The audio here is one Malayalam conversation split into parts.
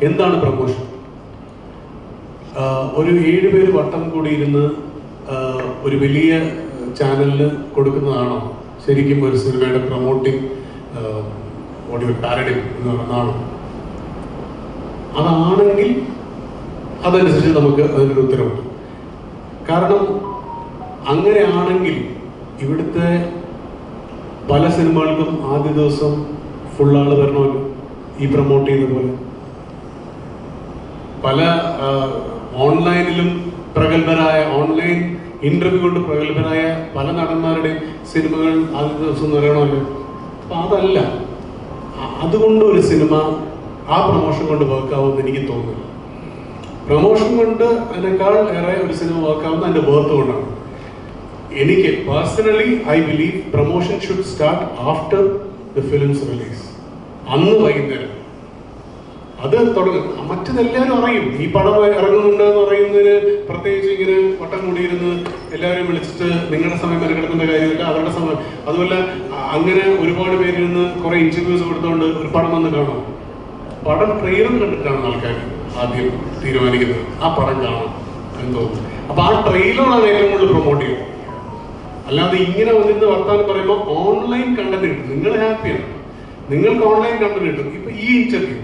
എന്താണ് പ്രൊമോഷൻ? ഒരു 7 പേര് വട്ടം കൂടി ഇരുന്ന് ഒരു വലിയ ചാനലിന് കൊടുക്കുന്നതാണോ ശരിക്കും ഒരു സിനിമയുടെ പ്രൊമോട്ടിങ് പാരഡൈം എന്ന് പറയുന്നതാണോ? അതാണെങ്കിൽ അതനുസരിച്ച് നമുക്ക് അതിനൊരു ഉത്തരവുണ്ട്. കാരണം അങ്ങനെയാണെങ്കിൽ ഇവിടുത്തെ പല സിനിമകൾക്കും ആദ്യ ദിവസം ഫുള്ളാള് വരണമല്ലോ, ഈ പ്രൊമോട്ട് ചെയ്ത പോലെ. പല ഓൺലൈനിലും പ്രഗത്ഭരായ, ഓൺലൈൻ ഇന്റർവ്യൂ കൊണ്ട് പ്രഗത്ഭരായ പല നടന്മാരുടെയും സിനിമകൾ ആദ്യ ദിവസം വരണമല്ലോ. അപ്പം അതല്ല, അതുകൊണ്ട് ഒരു സിനിമ ആ പ്രൊമോഷൻ കൊണ്ട് വർക്കാവുമെന്ന് എനിക്ക് തോന്നുന്നില്ല. പ്രൊമോഷൻ കൊണ്ട് അതിനേക്കാൾ ഏറെ ഒരു സിനിമ വർക്കാവുന്ന അതിൻ്റെ വർത്ത് കൊണ്ടാണ്. എനിക്ക് personally I believe promotion should start after the films release. അന്ന് വൈകുന്നേരം അത് തുടങ്ങും. മറ്റതെല്ലാവരും അറിയും ഈ പടം ഇറങ്ങുന്നുണ്ട് എന്ന് പറയുന്നതിന് പ്രത്യേകിച്ച് ഇങ്ങനെ വട്ടം കൂടിയിരുന്ന് എല്ലാവരും വിളിച്ചിട്ട് നിങ്ങളുടെ സമയം മെനക്കെടുക്കേണ്ട കാര്യമില്ല, അവരുടെ സമയം. അതുപോലെ അങ്ങനെ ഒരുപാട് പേരിരുന്ന് കുറെ ഇന്റർവ്യൂസ് കൊടുത്തുകൊണ്ട് ഒരു പടം വന്ന് കാണാം. പടം ട്രെയിലർ കണ്ടിട്ടാണ് ആൾക്കാർ ആദ്യം തീരുമാനിക്കുന്നത് ആ പടം കാണാം എന്ന് തോന്നുന്നു. അപ്പൊ ആ ട്രെയിലറാണ് ഏറ്റവും കൂടുതൽ പ്രൊമോട്ട് ചെയ്യുന്നത്. അല്ലാതെ ഇങ്ങനെ വന്നിരുന്ന് വർത്താനം പറയുമ്പോൾ ഓൺലൈൻ കണ്ടന്റ് കിട്ടും, നിങ്ങൾ ഹാപ്പിയാണ്, നിങ്ങൾക്ക് ഓൺലൈൻ കണ്ടന്റ് കിട്ടും. ഇപ്പൊ ഈ ഇന്റർവ്യൂ,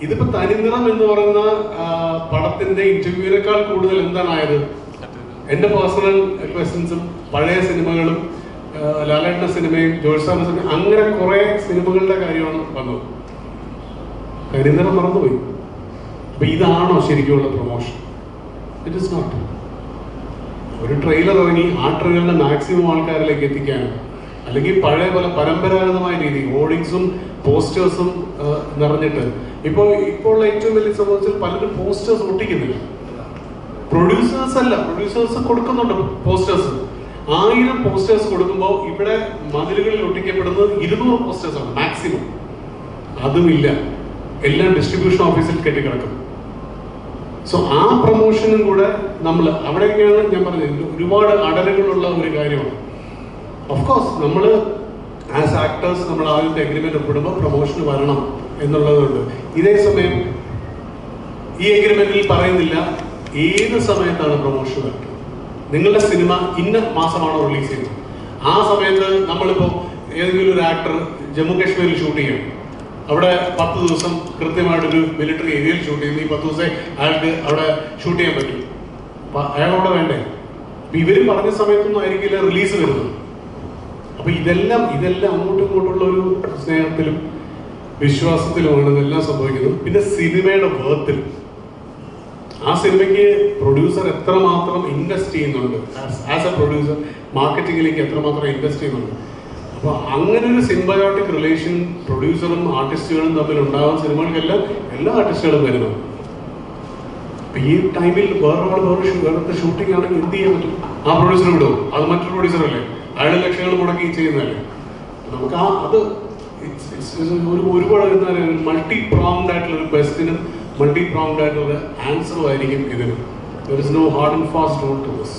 ഇതിപ്പോ തനിനിറം എന്ന് പറയുന്ന പടത്തിന്റെ ഇന്റർവ്യൂവിനേക്കാൾ കൂടുതൽ എന്താണായത്? എന്റെ പേഴ്സണൽ ക്വസ്റ്റ്യൻസും പഴയ സിനിമകളും ലാലേട്ടന്റെ സിനിമയും ജോത്സാറിന്റെ സിനിമയും അങ്ങനെ കുറെ സിനിമകളുടെ കാര്യമാണ് വന്നത്. തനിനിറം മറന്നുപോയി. അപ്പൊ ഇതാണോ ശരിക്കുള്ള പ്രൊമോഷൻ? It is not. ഒരു ട്രെയിലർ ഇറങ്ങി ആ ട്രെയിലറിനെ മാക്സിമം ആൾക്കാരിലേക്ക് എത്തിക്കാനും, അല്ലെങ്കിൽ പഴയ പോലെ പരമ്പരാഗതമായ രീതി ഹോർഡിങ്സും പോസ്റ്റേഴ്സും നിറഞ്ഞിട്ട് ഇപ്പോൾ ഉള്ള ഏറ്റവും വലിയ സംഭവത്തിൽ പലരും പോസ്റ്റേഴ്സ് ഒട്ടിക്കുന്നില്ല. പ്രൊഡ്യൂസേഴ്സ് അല്ല, പ്രൊഡ്യൂസേഴ്സ് കൊടുക്കുന്നുണ്ട് പോസ്റ്റേഴ്സ്. 1000 പോസ്റ്റേഴ്സ് കൊടുക്കുമ്പോൾ ഇവിടെ മതിലുകളിൽ ഒട്ടിക്കപ്പെടുന്നത് 200 പോസ്റ്റേഴ്സാണ് മാക്സിമം. അതുമില്ല, എല്ലാം ഡിസ്ട്രിബ്യൂഷൻ ഓഫീസിൽ കെട്ടിക്കിടക്കും. സോ ആ പ്രൊമോഷനും കൂടെ നമ്മൾ അവിടെയൊക്കെയാണ് ഞാൻ പറഞ്ഞത്, ഒരുപാട് അടലുകളുള്ള ഒരു കാര്യമാണ്. ഓഫ്കോഴ്സ് നമ്മൾ ആസ് ആക്ടേഴ്സ് നമ്മൾ ആദ്യത്തെ എഗ്രിമെന്റ് ഒപ്പിടുമ്പോൾ പ്രൊമോഷൻ വരണം എന്നുള്ളതുണ്ട്. ഇതേ സമയം ഈ എഗ്രിമെന്റിൽ പറയുന്നില്ല ഏത് സമയത്താണ് പ്രൊമോഷൻ വരുന്നത്. നിങ്ങളുടെ സിനിമ ഇന്ന മാസമാണോ റിലീസ് ചെയ്യുന്നത്, ആ സമയത്ത് നമ്മളിപ്പോൾ ഏതെങ്കിലും ഒരു ആക്ടർ ജമ്മു കാശ്മീരിൽ ഷൂട്ട് ചെയ്യണം, അവിടെ 10 ദിവസം കൃത്യമായിട്ടൊരു മിലിറ്ററി ഏരിയയിൽ ഷൂട്ട് ചെയ്യുന്നു. ഈ 10 ദിവസമേ അയാൾക്ക് അവിടെ ഷൂട്ട് ചെയ്യാൻ പറ്റും. അപ്പൊ അയാളവിടെ വേണ്ടേ? ഇവര് പറഞ്ഞ സമയത്തൊന്നും ആയിരിക്കില്ല റിലീസ് വരുന്നത്. അപ്പൊ ഇതെല്ലാം അങ്ങോട്ടും ഇങ്ങോട്ടുള്ള ഒരു സ്നേഹത്തിലും വിശ്വാസത്തിലുമാണ് ഇതെല്ലാം സംഭവിക്കുന്നത്. പിന്നെ സിനിമയുടെ വേർത്തിൽ, ആ സിനിമയ്ക്ക് പ്രൊഡ്യൂസർ എത്രമാത്രം ഇൻവെസ്റ്റ് ചെയ്യുന്നുണ്ട്, ആസ് എ പ്രൊഡ്യൂസർ മാർക്കറ്റിംഗിലേക്ക് എത്രമാത്രം ഇൻവെസ്റ്റ് ചെയ്യുന്നുണ്ട്. അപ്പൊ അങ്ങനെ ഒരു സിംബയോട്ടിക് റിലേഷൻ പ്രൊഡ്യൂസറും ആർട്ടിസ്റ്റുകളും തമ്മിൽ ഉണ്ടാകുന്ന സിനിമകൾക്കെല്ലാം എല്ലാ ആർട്ടിസ്റ്റുകളും വരുന്നത്. അപ്പൊ ഈ ടൈമിൽ വേറൊരു ഷൂട്ടിംഗ് ആണെങ്കിൽ എന്ത് ചെയ്യാൻ പറ്റും? ആ പ്രൊഡ്യൂസർ വിടുമോ? അത് മറ്റൊരു പ്രൊഡ്യൂസർ അല്ലേ, അയാൾ ലക്ഷങ്ങൾ മുടക്കി ചെയ്യുന്നതല്ലേ. നമുക്ക് അത് ഒരുപാട് മൾട്ടി പ്രോങ്ഡ് ആയിട്ടുള്ള ഒരു ക്വസ്റ്റിനും മൾട്ടി പ്രോങ്ഡ് ആയിട്ടുള്ള ആൻസറും ആയിരിക്കും ഇതിന്. There is no hard and fast rule to this.